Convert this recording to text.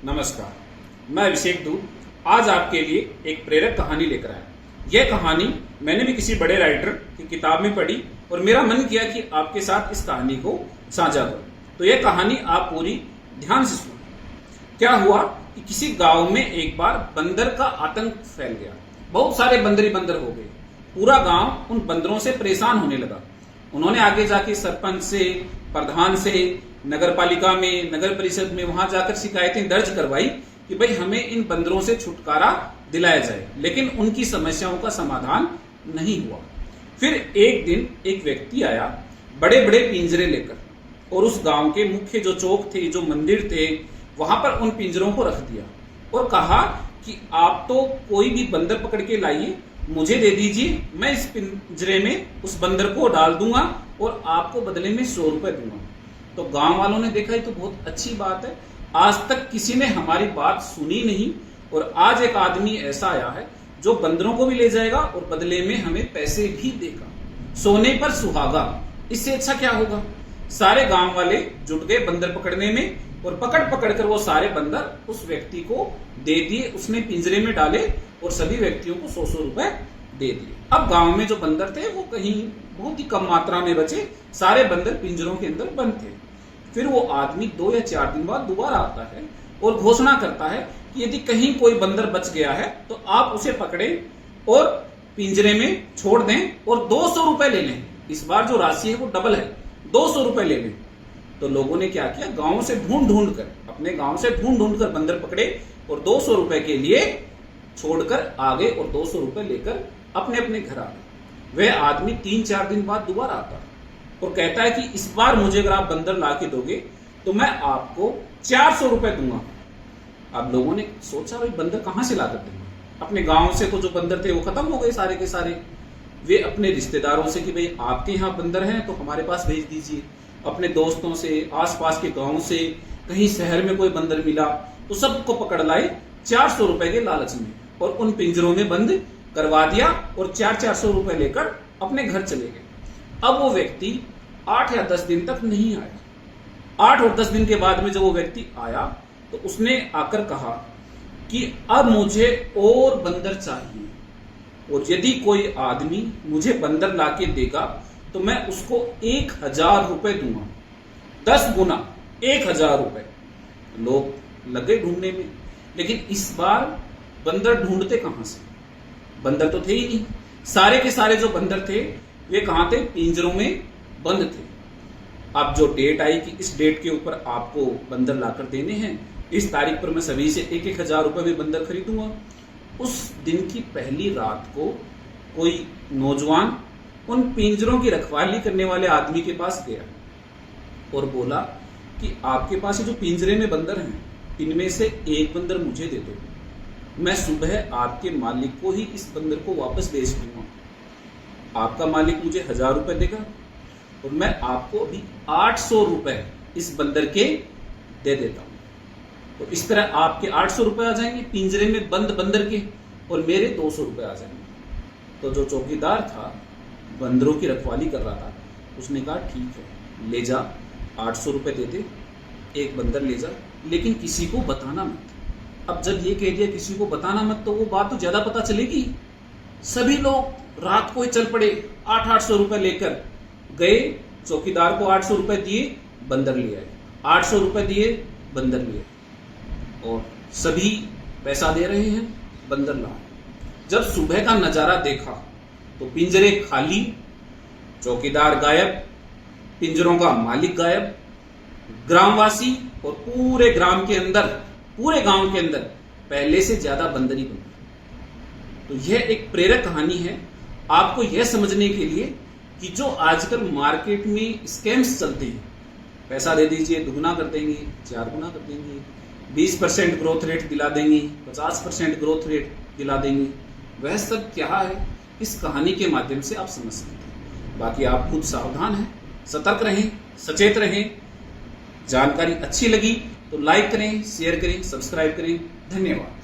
नमस्कार, मैं अभिषेक दूत आज आपके लिए एक प्रेरक कहानी लेकर आया। यह कहानी मैंने भी किसी बड़े राइटर की किताब में पढ़ी और मेरा मन किया कि आपके साथ इस कहानी को साझा करूं। तो यह कहानी आप पूरी ध्यान से सुनो। क्या हुआ कि किसी गांव में एक बार बंदर का आतंक फैल गया। बहुत सारे बंदर ही बंदर हो गए। पूरा गांव उन बंदरों से परेशान होने लगा। उन्होंने आगे जाके सरपंच से, प्रधान से, नगर पालिका में, नगर परिषद में वहां जाकर शिकायतें दर्ज करवाई कि भाई हमें इन बंदरों से छुटकारा दिलाया जाए, लेकिन उनकी समस्याओं का समाधान नहीं हुआ। फिर एक दिन एक व्यक्ति आया बड़े बड़े पिंजरे लेकर और उस गांव के मुख्य जो चौक थे, जो मंदिर थे, वहां पर उन पिंजरों को रख दिया और कहा कि आप तो कोई भी बंदर पकड़ के लाइए, मुझे दे दीजिए, मैं इस पिंजरे में उस बंदर को डाल दूंगा और आपको बदले में 100 रुपए दूंगा। तो गांव वालों ने देखा ये तो बहुत अच्छी बात है, आज तक किसी ने हमारी बात सुनी नहीं और आज एक आदमी ऐसा आया है जो बंदरों को भी ले जाएगा और बदले में हमें पैसे भी देगा। सोने पर सुहागा, इससे अच्छा क्या होगा। सारे गांव वाले जुट गए बंदर पकड़ने में और पकड़ पकड़ कर वो सारे बंदर उस व्यक्ति को दे दिए। उसने पिंजरे में डाले और सभी व्यक्तियों को 100 रुपए दे दिए। अब गांव में जो बंदर थे वो कहीं बहुत ही कम मात्रा में बचे, सारे बंदर पिंजरों के अंदर बंद थे। फिर वो आदमी 2 या 4 दिन बाद दोबारा आता है और घोषणा करता है कि यदि कहीं कोई बंदर बच गया है तो आप उसे पकड़ें और पिंजरे में छोड़ दें और 200 रुपए ले लें। इस बार जो राशि है वो डबल है, 200 रुपए ले लें। तो लोगों ने क्या किया, गांव से ढूंढ ढूंढ कर, अपने गांव से ढूंढ ढूंढ कर बंदर पकड़े और 200 रुपए के लिए छोड़कर आ गए और 200 रुपए लेकर अपने अपने घर आ गए। वह आदमी 3-4 दिन बाद दोबारा आता है और कहता है कि इस बार मुझे अगर आप बंदर ला के दोगे तो मैं आपको 400 रुपए दूंगा। अब लोगों ने सोचा भाई बंदर कहां से ला कर देंगे, अपने गांव से तो जो बंदर थे वो खत्म हो गए सारे के सारे। वे अपने रिश्तेदारों से कि भाई आपके यहाँ बंदर हैं तो हमारे पास भेज दीजिए, अपने दोस्तों से, आसपास के गांव से, कहीं शहर में कोई बंदर मिला तो सबको पकड़ लाए 400 रुपए के लालच में और उन पिंजरों में बंद करवा दिया और 400 रुपए लेकर अपने घर चले गए। अब वो व्यक्ति 8 या 10 दिन तक नहीं आया। 8 और 10 दिन के बाद में जब वो व्यक्ति आया तो उसने आकर कहा कि अब मुझे और बंदर चाहिए और यदि कोई आदमी मुझे बंदर लाके देगा तो मैं उसको 1000 रुपए दूंगा, 10 गुना 1000 रुपए। लोग लगे ढूंढने में, लेकिन इस बार बंदर ढूंढते कहां से, बंदर तो थे ही नहीं। सारे के सारे जो बंदर थे वे कहां थे, पिंजरों में बंद थे। अब जो डेट आई कि इस डेट के ऊपर आपको बंदर लाकर देने हैं, इस तारीख पर मैं सभी से 1000 रुपए में बंदर खरीदूंगा। उस दिन की पहली रात को कोई नौजवान उन पिंजरों की रखवाली करने वाले आदमी के पास गया और बोला कि आपके पास जो पिंजरे में बंदर हैं, इनमें से एक बंदर मुझे दे दो, मैं सुबह आपके मालिक को ही इस बंदर को वापस बेच दूंगा। आपका मालिक मुझे 1000 रुपए देगा और मैं आपको अभी 800 रुपए इस बंदर के दे देता हूं। तो इस तरह आपके 800 रुपए आ जाएंगे पिंजरे में बंद बंदर के और मेरे 200 रुपए आ जाएंगे। तो जो चौकीदार था, बंदरों की रखवाली कर रहा था, उसने कहा ठीक है, ले जा, 800 रुपए दे दे, एक बंदर ले जा, लेकिन किसी को बताना मत। अब जब ये कह दिया किसी को बताना मत, तो वो बात तो ज्यादा पता चलेगी। सभी लोग रात को ही चल पड़े, 800 रुपए लेकर गए, चौकीदार को 800 रुपए दिए, बंदर ले आए, 800 रुपए दिए, बंदर लिए और सभी पैसा दे रहे हैं, बंदर लाए। जब सुबह का नजारा देखा तो पिंजरे खाली, चौकीदार गायब, पिंजरों का मालिक गायब, ग्रामवासी और पूरे ग्राम के अंदर, पूरे गांव के अंदर पहले से ज्यादा बंदर ही बंदर। तो यह एक प्रेरक कहानी है आपको यह समझने के लिए कि जो आजकल मार्केट में स्कैम्स चलते हैं, पैसा दे दीजिए, दुगना कर देंगे, 4 गुना कर देंगे, 20% ग्रोथ रेट दिला देंगे, 50% ग्रोथ रेट दिला देंगे, वह सब क्या है इस कहानी के माध्यम से आप समझ सकते हैं। बाकी आप खुद सावधान हैं, सतर्क रहें, सचेत रहें। जानकारी अच्छी लगी तो लाइक करें, शेयर करें, सब्सक्राइब करें। धन्यवाद।